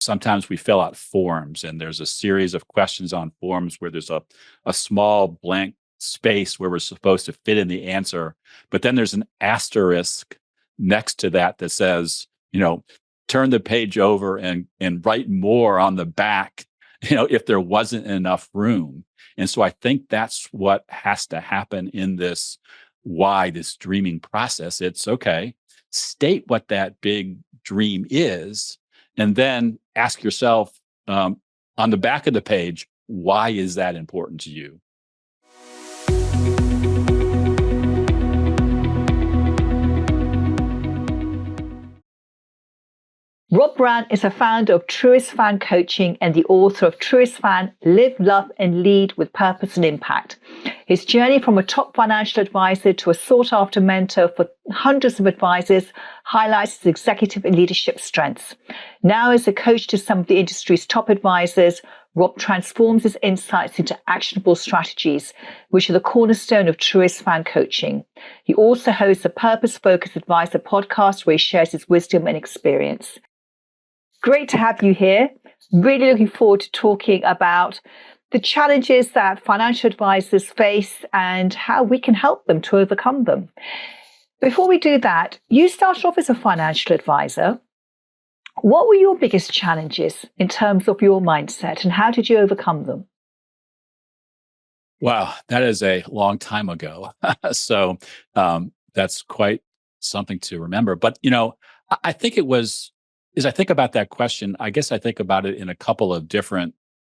sometimes we fill out forms, and there's a series of questions on forms where there's a small blank space where we're supposed to fit in the answer. But then there's an asterisk next to that that says, turn the page over and write more on the back, if there wasn't enough room. And so I think that's what has to happen in this dreaming process. It's okay, state what that big dream is, and then ask yourself on the back of the page, why is that important to you? Rob Brand is a founder of Truest Fan Coaching and the author of Truest Fan, Live, Love, and Lead with Purpose and Impact. His journey from a top financial advisor to a sought-after mentor for hundreds of advisors highlights his executive and leadership strengths. Now, as a coach to some of the industry's top advisors, Rob transforms his insights into actionable strategies, which are the cornerstone of Truest Fan Coaching. He also hosts a Purpose-Focused Advisor podcast where he shares his wisdom and experience. Great to have you here. Really looking forward to talking about the challenges that financial advisors face and how we can help them to overcome them. Before we do that, you started off as a financial advisor. What were your biggest challenges in terms of your mindset, and how did you overcome them? Wow, that is a long time ago. So that's quite something to remember. But, I think as I think about that question, I guess I think about it in a couple of different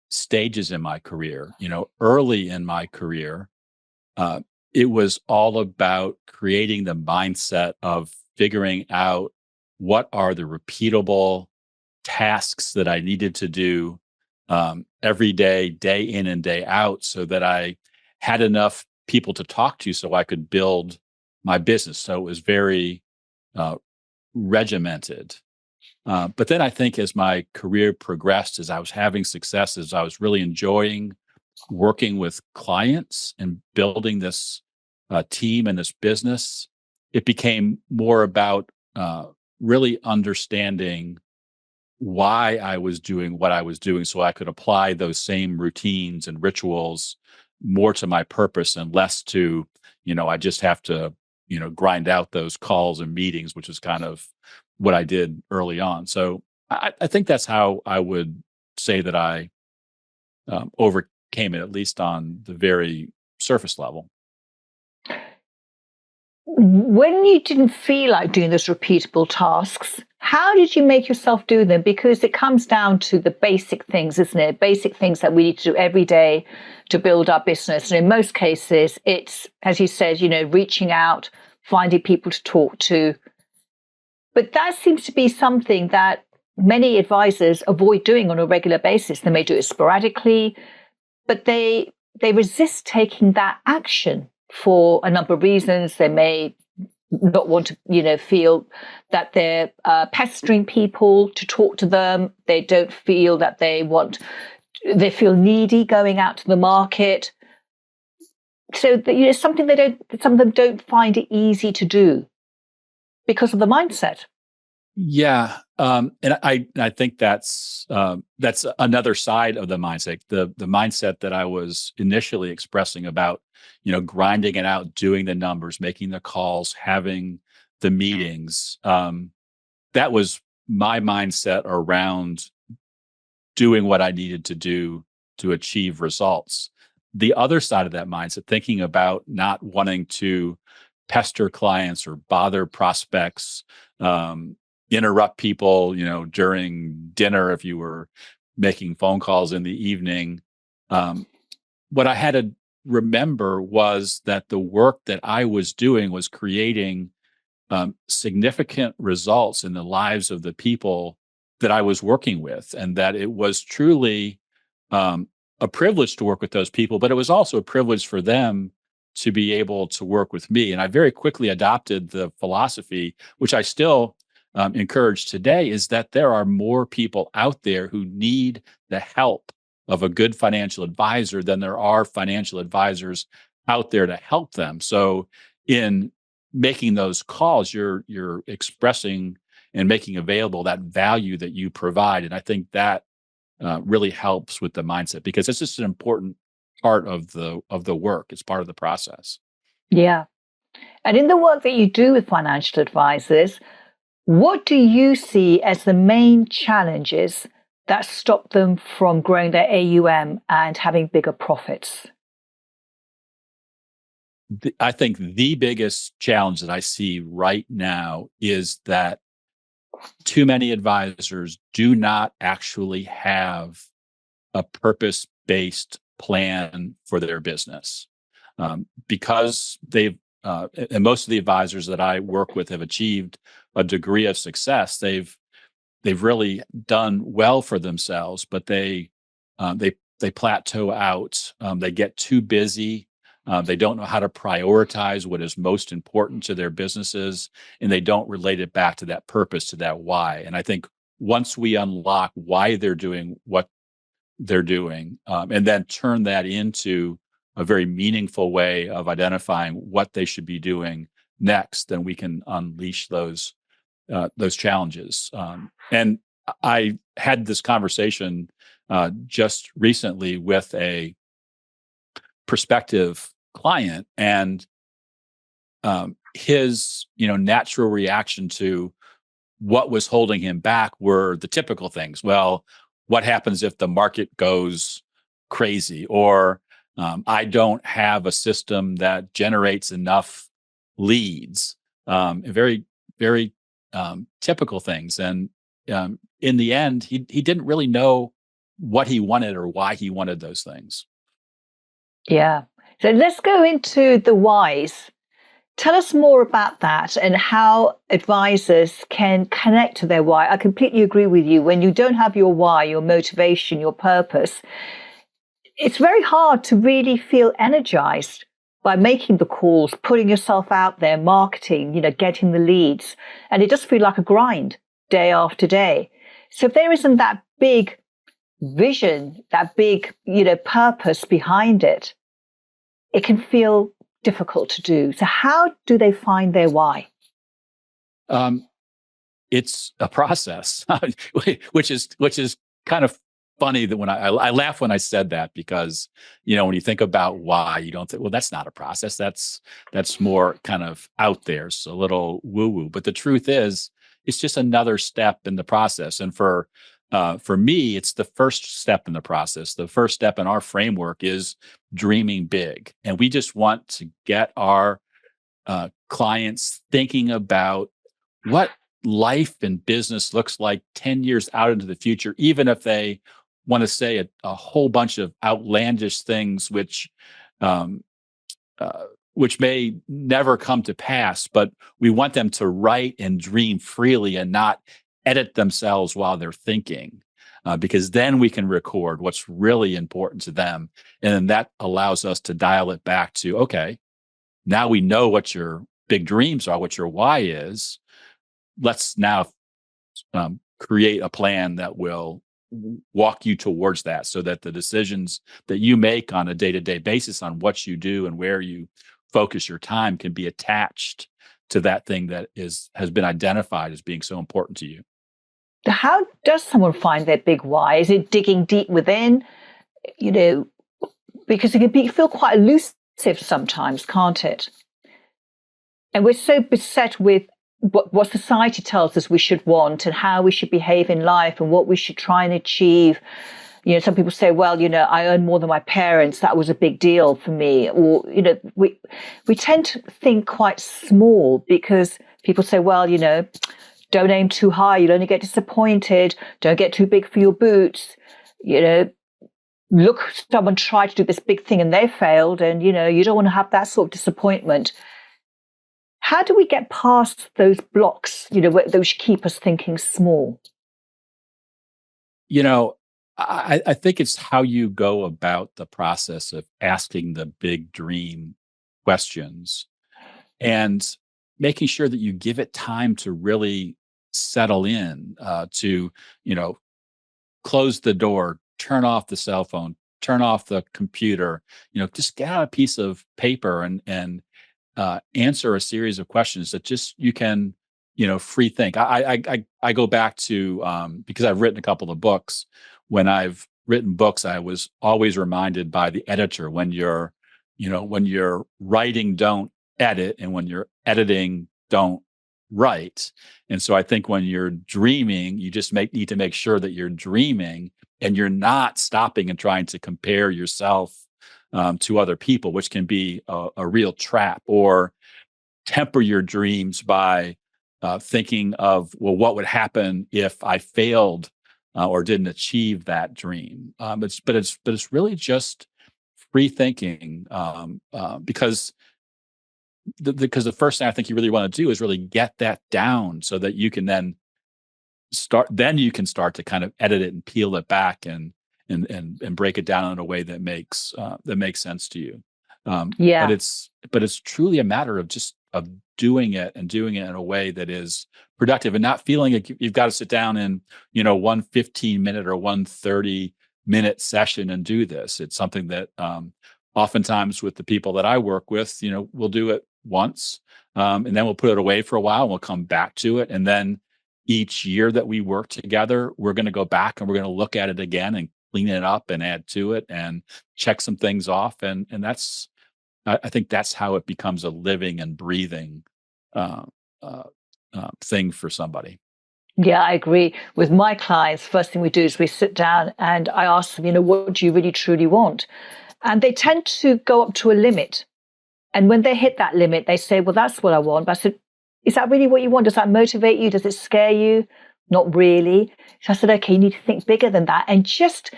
stages in my career. Early in my career, it was all about creating the mindset of figuring out what are the repeatable tasks that I needed to do every day, day in and day out, so that I had enough people to talk to so I could build my business. So it was very regimented. But then I think as my career progressed, as I was having success, as I was really enjoying working with clients and building this team and this business, it became more about really understanding why I was doing what I was doing so I could apply those same routines and rituals more to my purpose and less to, I just have to, grind out those calls and meetings, which is kind of what I did early on. So I think that's how I would say that I overcame it, at least on the very surface level. When you didn't feel like doing those repeatable tasks, how did you make yourself do them? Because it comes down to the basic things, isn't it? Basic things that we need to do every day to build our business. And in most cases, it's, as you said, reaching out, finding people to talk to. But that seems to be something that many advisors avoid doing on a regular basis. They may do it sporadically, but they resist taking that action for a number of reasons. They may not want to, feel that they're pestering people to talk to them. They don't feel that they feel needy going out to the market. So something some of them don't find it easy to do because of the mindset. Yeah. And I think that's another side of the mindset, the mindset that I was initially expressing about, grinding it out, doing the numbers, making the calls, having the meetings. That was my mindset around doing what I needed to do to achieve results. The other side of that mindset, thinking about not wanting to pester clients or bother prospects, interrupt people, during dinner if you were making phone calls in the evening. What I had to remember was that the work that I was doing was creating significant results in the lives of the people that I was working with, and that it was truly a privilege to work with those people, but it was also a privilege for them to be able to work with me. And I very quickly adopted the philosophy, which I still encourage today, is that there are more people out there who need the help of a good financial advisor than there are financial advisors out there to help them. So in making those calls, you're expressing and making available that value that you provide. And I think that really helps with the mindset, because it's just an important part of the work. It's part of the process. Yeah. And in the work that you do with financial advisors, what do you see as the main challenges that stop them from growing their AUM and having bigger profits? I think the biggest challenge that I see right now is that too many advisors do not actually have a purpose-based plan for their business, because and most of the advisors that I work with have achieved a degree of success. They've really done well for themselves, but they plateau out. They get too busy. They don't know how to prioritize what is most important to their businesses, and they don't relate it back to that purpose, to that why. And I think once we unlock why they're doing what they're doing, and then turn that into a very meaningful way of identifying what they should be doing next, then we can unleash those challenges. And I had this conversation just recently with a prospective client, and his natural reaction to what was holding him back were the typical things. Well, what happens if the market goes crazy? Or I don't have a system that generates enough leads. Very, very typical things. And in the end, he didn't really know what he wanted or why he wanted those things. Yeah. So let's go into the whys. Tell us more about that and how advisors can connect to their why. I completely agree with you. When you don't have your why, your motivation, your purpose, it's very hard to really feel energized by making the calls, putting yourself out there, marketing, getting the leads. And it just feels like a grind day after day. So if there isn't that big vision, that big, purpose behind it, it can feel difficult to do. So how do they find their why? It's a process, which is kind of funny that when I laugh when I said that, because when you think about why, you don't think, well, that's not a process. That's more kind of out there, so a little woo woo. But the truth is, it's just another step in the process. And for me, it's the first step in the process. The first step in our framework is dreaming big, and we just want to get our clients thinking about what life and business looks like 10 years out into the future, even if they want to say a whole bunch of outlandish things, which may never come to pass. But we want them to write and dream freely and not edit themselves while they're thinking, because then we can record what's really important to them. And then that allows us to dial it back to, okay, now we know what your big dreams are, what your why is. Let's now create a plan that will walk you towards that, so that the decisions that you make on a day-to-day basis on what you do and where you focus your time can be attached to that thing that has been identified as being so important to you. How does someone find their big why? Is it digging deep within? Because it can feel quite elusive sometimes, can't it? And we're so beset with what society tells us we should want and how we should behave in life and what we should try and achieve. Some people say, well, I earn more than my parents. That was a big deal for me. Or, we tend to think quite small because people say, well, don't aim too high. You'll only get disappointed. Don't get too big for your boots. Look, someone tried to do this big thing and they failed. And, you don't want to have that sort of disappointment. How do we get past those blocks, those keep us thinking small? I think it's how you go about the process of asking the big dream questions and making sure that you give it time to really settle in, to, close the door, turn off the cell phone, turn off the computer, just get out a piece of paper and answer a series of questions that just you can free think. I go back to, because I've written a couple of books. When I've written books, I was always reminded by the editor, when you're writing, don't edit, and when you're editing, don't write. And so I think when you're dreaming, you just need to make sure that you're dreaming and you're not stopping and trying to compare yourself to other people, which can be a real trap, or temper your dreams by thinking of, well, what would happen if I failed or didn't achieve that dream? But it's really just free thinking, because because the first thing I think you really want to do is really get that down so that you can then start to kind of edit it and peel it back and break it down in a way that makes sense to you. But Yeah. it's truly a matter of just of doing it in a way that is productive, and not feeling like you've got to sit down in one 15-minute or one 30-minute session and do this. It's something that oftentimes with the people that I work with, we'll do it once, and then we'll put it away for a while and we'll come back to it. And then each year that we work together, we're going to go back and we're going to look at it again and clean it up and add to it and check some things off. And that's, I think that's how it becomes a living and breathing uh, uh, thing for somebody. Yeah, I agree. With my clients, first thing we do is we sit down and I ask them, what do you really truly want? And they tend to go up to a limit. And when they hit that limit, they say, well, that's what I want. But I said, is that really what you want? Does that motivate you? Does it scare you? Not really. So I said, okay, you need to think bigger than that, and just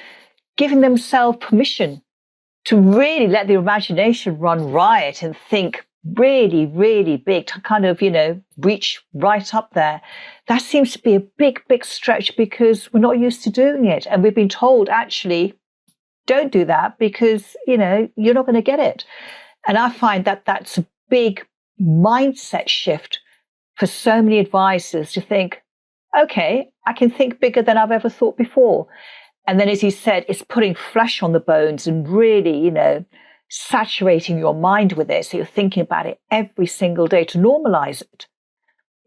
giving themselves permission to really let the imagination run riot and think really, really big, to kind of, reach right up there. That seems to be a big, big stretch because we're not used to doing it. And we've been told, actually, don't do that because, you're not going to get it. And I find that that's a big mindset shift for so many advisors to think, okay, I can think bigger than I've ever thought before. And then, as you said, it's putting flesh on the bones and really, saturating your mind with it. So you're thinking about it every single day to normalize it,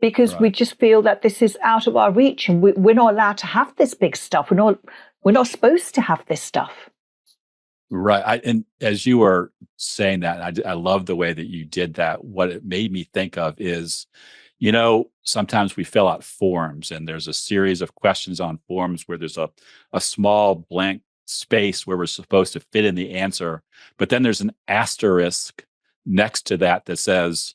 because we just feel that this is out of our reach and we're not allowed to have this big stuff. We're not supposed to have this stuff. Right. And as you were saying that, I love the way that you did that. What it made me think of is, sometimes we fill out forms and there's a series of questions on forms where there's a small blank space where we're supposed to fit in the answer. But then there's an asterisk next to that says,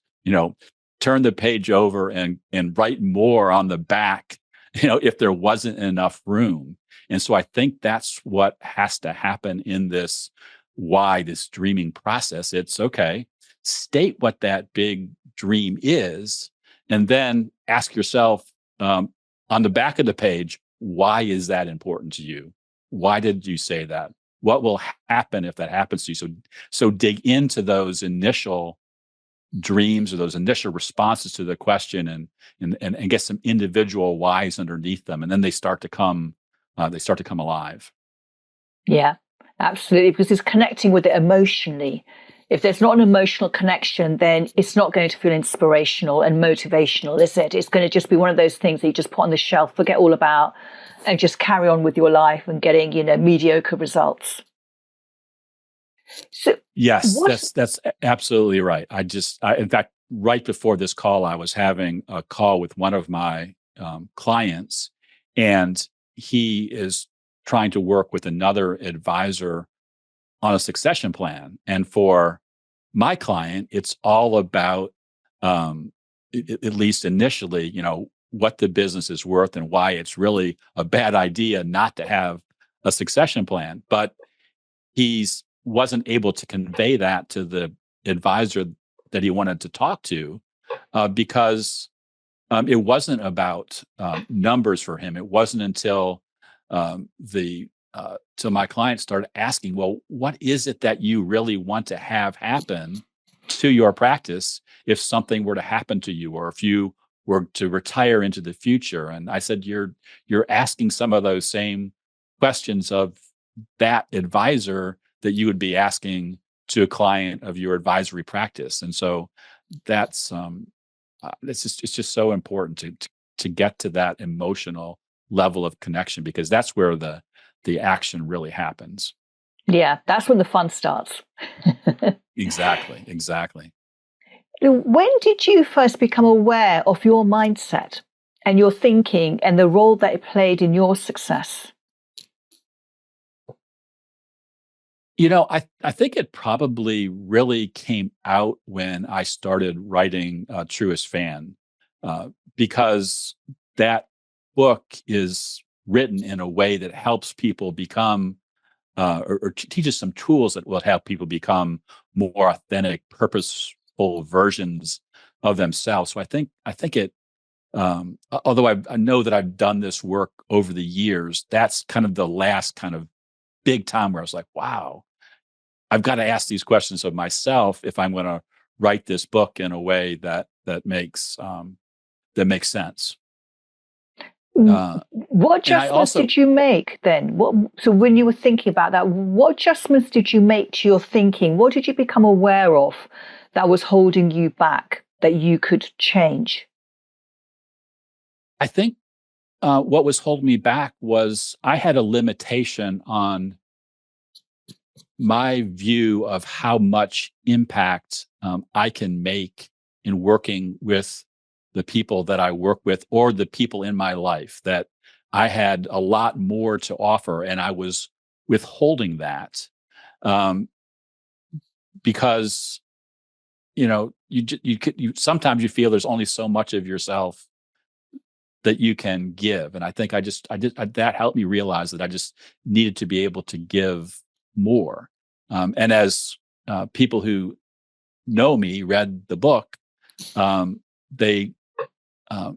turn the page over and write more on the back, if there wasn't enough room. And so I think that's what has to happen in this dreaming process. It's okay, state what that big dream is, and then ask yourself, on the back of the page, why is that important to you? Why did you say that? What will happen if that happens to you? So dig into those initial dreams or those initial responses to the question, and get some individual whys underneath them, and then they start to come alive. Yeah, absolutely. Because it's connecting with it emotionally. If there's not an emotional connection, then it's not going to feel inspirational and motivational, is it? It's going to just be one of those things that you just put on the shelf, forget all about, and just carry on with your life and getting, mediocre results. So yes, that's absolutely right. In fact, right before this call, I was having a call with one of my clients, and he is trying to work with another advisor on a succession plan. And for my client, it's all about, at least initially, what the business is worth and why it's really a bad idea not to have a succession plan. But he's wasn't able to convey that to the advisor that he wanted to talk to, because it wasn't about numbers for him. It wasn't until till my client started asking, well, what is it that you really want to have happen to your practice if something were to happen to you, or if you were to retire into the future? And I said, you're asking some of those same questions of that advisor that you would be asking to a client of your advisory practice. And so that's it's just so important to get to that emotional level of connection, because that's where the action really happens. Yeah, that's when the fun starts. Exactly. When did you first become aware of your mindset and your thinking and the role that it played in your success? I think it probably really came out when I started writing Truest Fan, because that book is written in a way that helps people become, or teaches some tools that will help people become more authentic, purposeful versions of themselves. So I think it. Although I know that I've done this work over the years, that's kind of the last kind of big time where I was like, wow, I've got to ask these questions of myself if I'm going to write this book in a way that makes sense. What And I adjustments also, did you make then? So when you were thinking about that, what adjustments did you make to your thinking? What did you become aware of that was holding you back that you could change? I think what was holding me back was I had a limitation on my view of how much impact I can make in working with the people that I work with, or the people in my life, that I had a lot more to offer, and I was withholding that, um, because you sometimes you feel there's only so much of yourself that you can give, and I think that helped me realize that I just needed to be able to give more. And as people who know me, read the book, they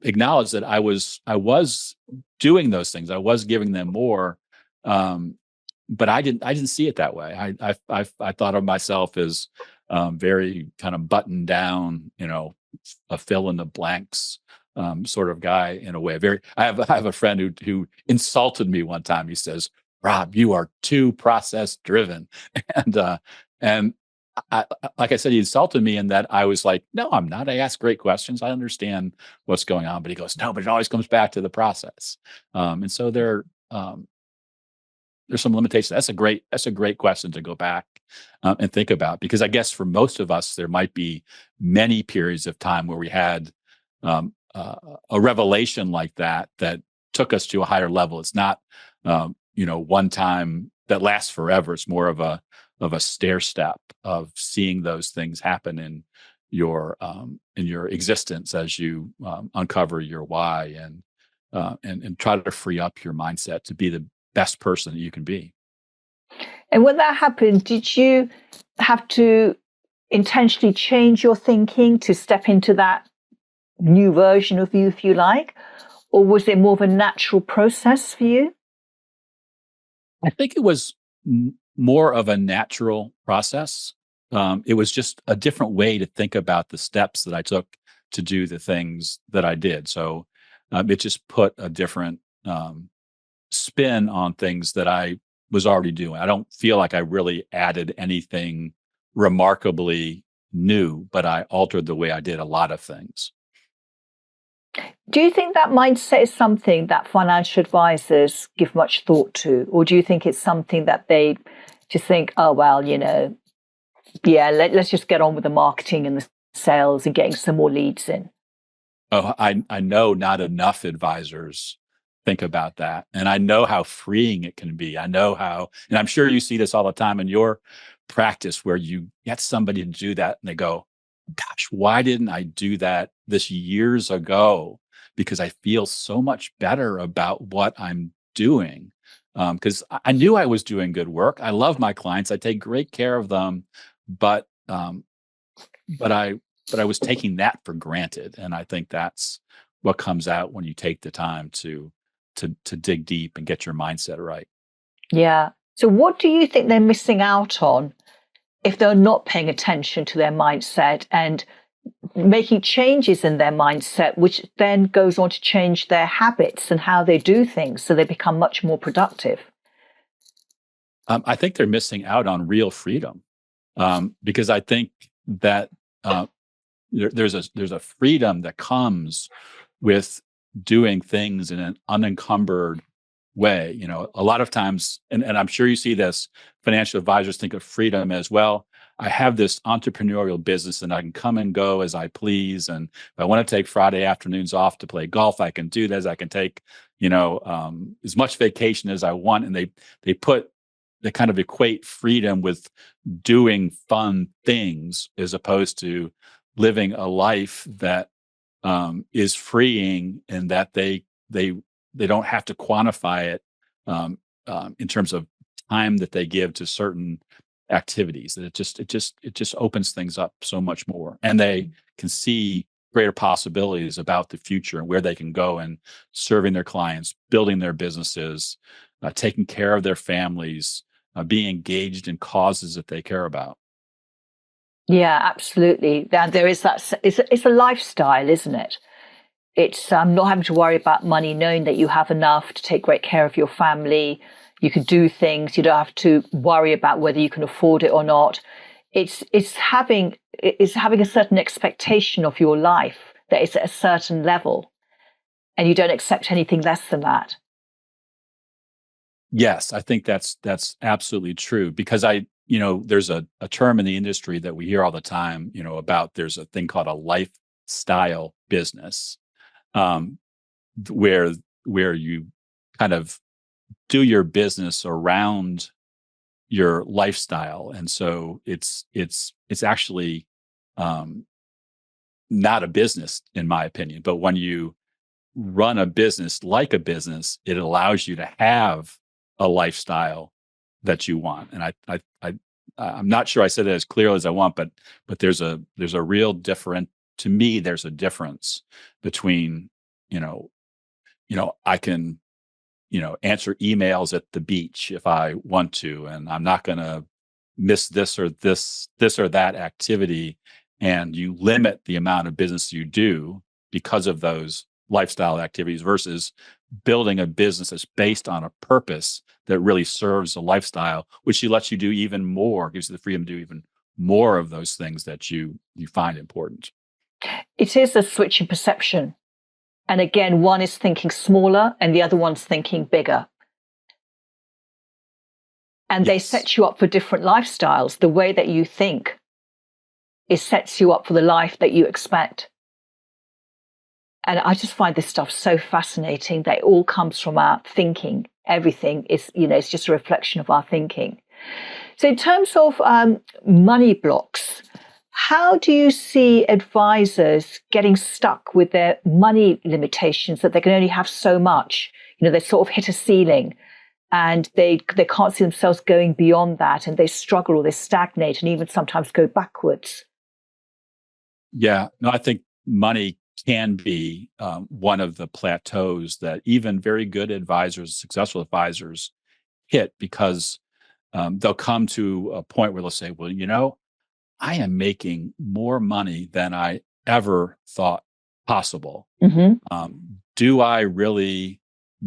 acknowledged that I was doing those things. I was giving them more, but I didn't see it that way. I thought of myself as very kind of buttoned down, a fill in the blanks sort of guy in a way. I have a friend who insulted me one time. He says, "Rob, you are too process driven," and and like I said, he insulted me in that I was like, "No, I'm not. I ask great questions. I understand what's going on." But he goes, "No, but it always comes back to the process." And so there's some limitations. That's a great question to go back and think about, because I guess for most of us, there might be many periods of time where we had a revelation like that took us to a higher level. It's not one time that lasts forever. It's more of a stair step of seeing those things happen in your existence as you uncover your why, and try to free up your mindset to be the best person that you can be. And when that happened, did you have to intentionally change your thinking to step into that new version of you, if you like? Or was it more of a natural process for you? I think it was more of a natural process. It was just a different way to think about the steps that I took to do the things that I did. So it just put a different spin on things that I was already doing. I don't feel like I really added anything remarkably new, but I altered the way I did a lot of things. Do you think that mindset is something that financial advisors give much thought to? Or do you think it's something that they just think, oh, well, yeah, let's just get on with the marketing and the sales and getting some more leads in? Oh, I know not enough advisors think about that. And I know how freeing it can be. I know how, and I'm sure you see this all the time in your practice, where you get somebody to do that and they go, "Gosh, why didn't I do that this years ago? Because I feel so much better about what I'm doing." Because I knew I was doing good work. I love my clients. I take great care of them, but but I but I was taking that for granted, and I think that's what comes out when you take the time to dig deep and get your mindset right. Yeah. So, what do you think they're missing out on if they're not paying attention to their mindset and making changes in their mindset, which then goes on to change their habits and how they do things so they become much more productive? I think they're missing out on real freedom, because I think that there's a freedom that comes with doing things in an unencumbered way. You know, a lot of times, and I'm sure you see this, financial advisors think of freedom as, well, I have this entrepreneurial business and I can come and go as I please. And if I want to take Friday afternoons off to play golf, I can do this. I can take, as much vacation as I want. And they kind of equate freedom with doing fun things as opposed to living a life that is freeing, and that they don't have to quantify it in terms of time that they give to certain activities. That it just opens things up so much more, and they can see greater possibilities about the future and where they can go and serving their clients, building their businesses, taking care of their families, being engaged in causes that they care about. Yeah, absolutely. There is that. It's a lifestyle, isn't it? It's not having to worry about money, knowing that you have enough to take great care of your family. You can do things. You don't have to worry about whether you can afford it or not. It's having a certain expectation of your life that is at a certain level, and you don't accept anything less than that. Yes, I think that's absolutely true, because there's a term in the industry that we hear all the time, about, there's a thing called a lifestyle business, um, where you kind of do your business around your lifestyle. And so it's actually not a business, in my opinion. But when you run a business like a business, it allows you to have a lifestyle that you want. And I'm not sure I said it as clearly as I want, but there's a real different, to me, there's a difference between, I can, answer emails at the beach if I want to, and I'm not going to miss this or that activity. And you limit the amount of business you do because of those lifestyle activities, versus building a business that's based on a purpose that really serves a lifestyle, which lets you do even more, gives you the freedom to do even more of those things that you find important. It is a switch in perception. And again, one is thinking smaller and the other one's thinking bigger. And Yes. They set you up for different lifestyles. The way that you think, it sets you up for the life that you expect. And I just find this stuff so fascinating that it all comes from our thinking. Everything is, it's just a reflection of our thinking. So in terms of money blocks, how do you see advisors getting stuck with their money limitations, that they can only have so much? They sort of hit a ceiling and they can't see themselves going beyond that, and they struggle or they stagnate and even sometimes go backwards. Yeah, no, I think money can be one of the plateaus that even very good advisors, successful advisors, hit, because they'll come to a point where they'll say, well, I am making more money than I ever thought possible. Mm-hmm. Do I really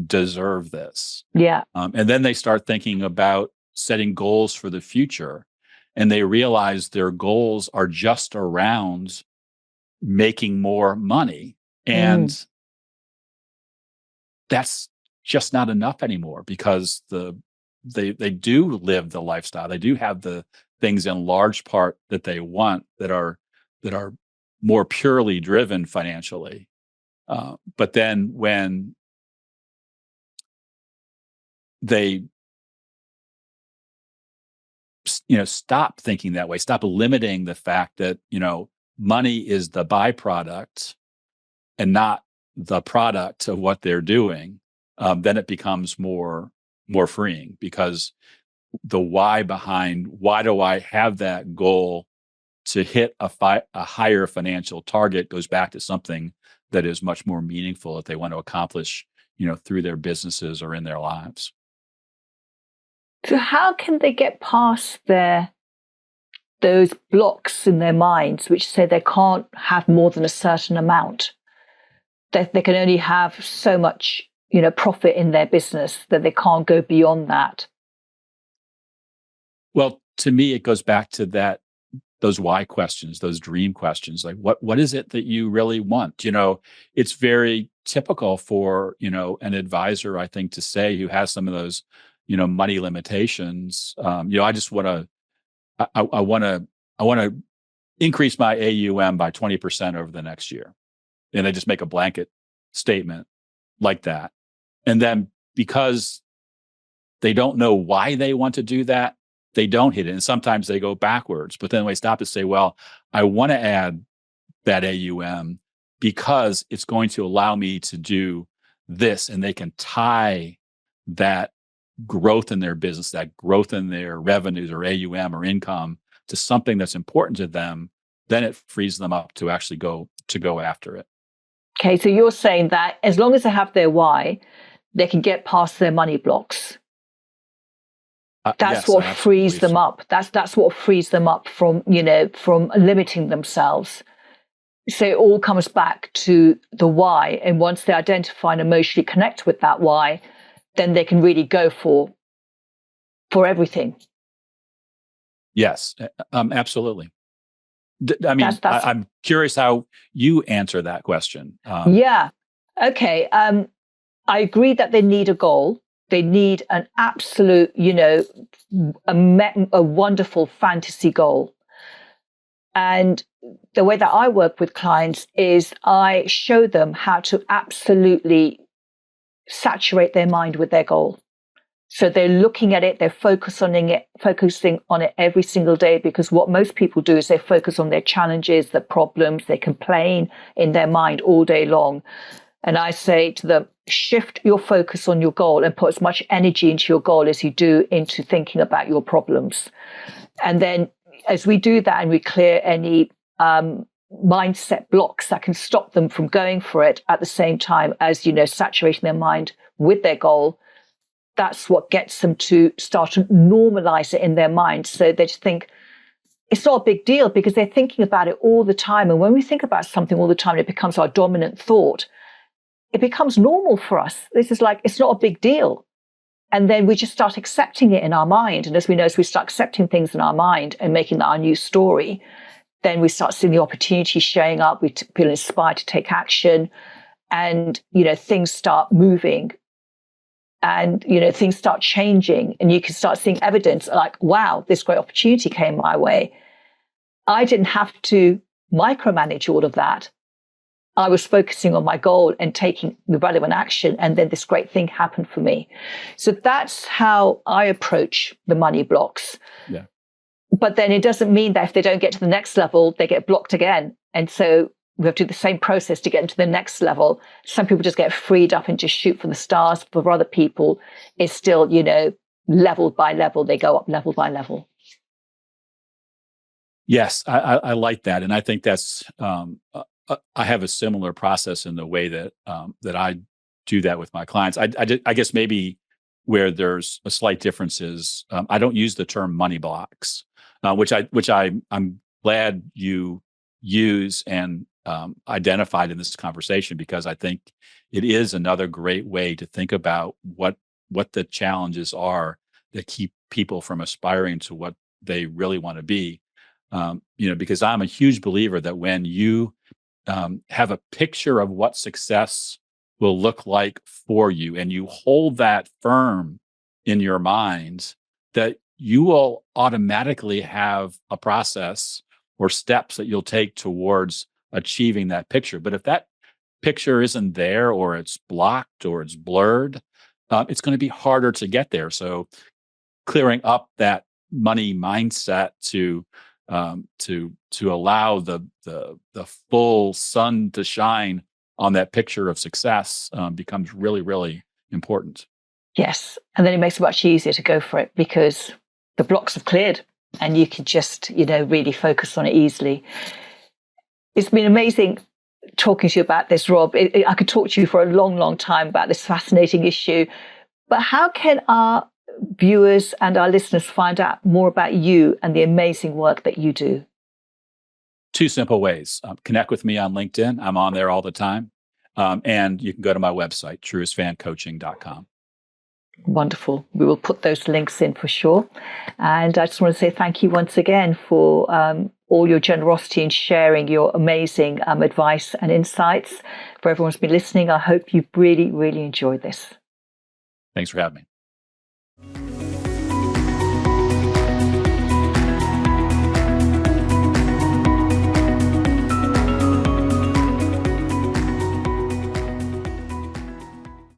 deserve this? Yeah. And then they start thinking about setting goals for the future, and they realize their goals are just around making more money. And that's just not enough anymore, because they do live the lifestyle. They do have the things in large part that they want, that are more purely driven financially. But then when they stop thinking that way, stop limiting the fact that money is the byproduct and not the product of what they're doing, then it becomes more freeing, because the why behind, why do I have that goal to hit a higher financial target, goes back to something that is much more meaningful that they want to accomplish, through their businesses or in their lives. So how can they get past those blocks in their minds which say they can't have more than a certain amount? That they can only have so much, profit in their business, that they can't go beyond that? Well, to me, it goes back to that those why questions, those dream questions, like what is it that you really want? It's very typical for, an advisor, I think, to say, who has some of those, money limitations. I just want to, I want to increase my AUM by 20% over the next year. And they just make a blanket statement like that. And then because they don't know why they want to do that, they don't hit it. And sometimes they go backwards, but then they stop to say, well, I want to add that AUM because it's going to allow me to do this. And they can tie that growth in their business, that growth in their revenues or AUM or income to something that's important to them. Then it frees them up to actually go after it. Okay, so you're saying that as long as they have their why, they can get past their money blocks. That's yes, what frees them up. That's what frees them up from limiting themselves. So it all comes back to the why. And once they identify and emotionally connect with that why, then they can really go for everything. Yes, absolutely. I'm curious how you answer that question. Yeah. Okay. I agree that they need a goal. They need an absolute, a wonderful fantasy goal. And the way that I work with clients is I show them how to absolutely saturate their mind with their goal. So they're looking at it, they're focusing on it every single day, because what most people do is they focus on their challenges, their problems, they complain in their mind all day long. And I say to them, shift your focus on your goal and put as much energy into your goal as you do into thinking about your problems. And then as we do that and we clear any mindset blocks that can stop them from going for it at the same time as, saturating their mind with their goal, that's what gets them to start to normalize it in their mind. So they just think it's not a big deal because they're thinking about it all the time. And when we think about something all the time, it becomes our dominant thought. It becomes normal for us. This is like, it's not a big deal. And then we just start accepting it in our mind. And as we know, as we start accepting things in our mind and making that our new story, then we start seeing the opportunities showing up. We feel inspired to take action, and, things start moving. And, things start changing, and you can start seeing evidence like, wow, this great opportunity came my way. I didn't have to micromanage all of that. I was focusing on my goal and taking the relevant action, and then this great thing happened for me. So that's how I approach the money blocks. Yeah. But then it doesn't mean that if they don't get to the next level, they get blocked again. And so we have to do the same process to get into the next level. Some people just get freed up and just shoot for the stars. For other people, it's still, level by level. They go up level by level. Yes, I like that. And I think that's, I have a similar process in the way that that I do that with my clients. I guess maybe where there's a slight difference is I don't use the term money blocks, which I'm glad you use and identified in this conversation, because I think it is another great way to think about what the challenges are that keep people from aspiring to what they really want to be. Because I'm a huge believer that when you have a picture of what success will look like for you, and you hold that firm in your mind, that you will automatically have a process or steps that you'll take towards achieving that picture. But if that picture isn't there, or it's blocked, or it's blurred, it's going to be harder to get there. So clearing up that money mindset to allow the full sun to shine on that picture of success becomes really, really important. Yes. And then it makes it much easier to go for it because the blocks have cleared and you can just, really focus on it easily. It's been amazing talking to you about this, Rob. I could talk to you for a long, long time about this fascinating issue. But how can our viewers and our listeners find out more about you and the amazing work that you do? Two simple ways. Connect with me on LinkedIn. I'm on there all the time. And you can go to my website, truestfancoaching.com. Wonderful. We will put those links in for sure. And I just want to say thank you once again for all your generosity in sharing your amazing advice and insights. For everyone who's been listening, I hope you've really, really enjoyed this. Thanks for having me.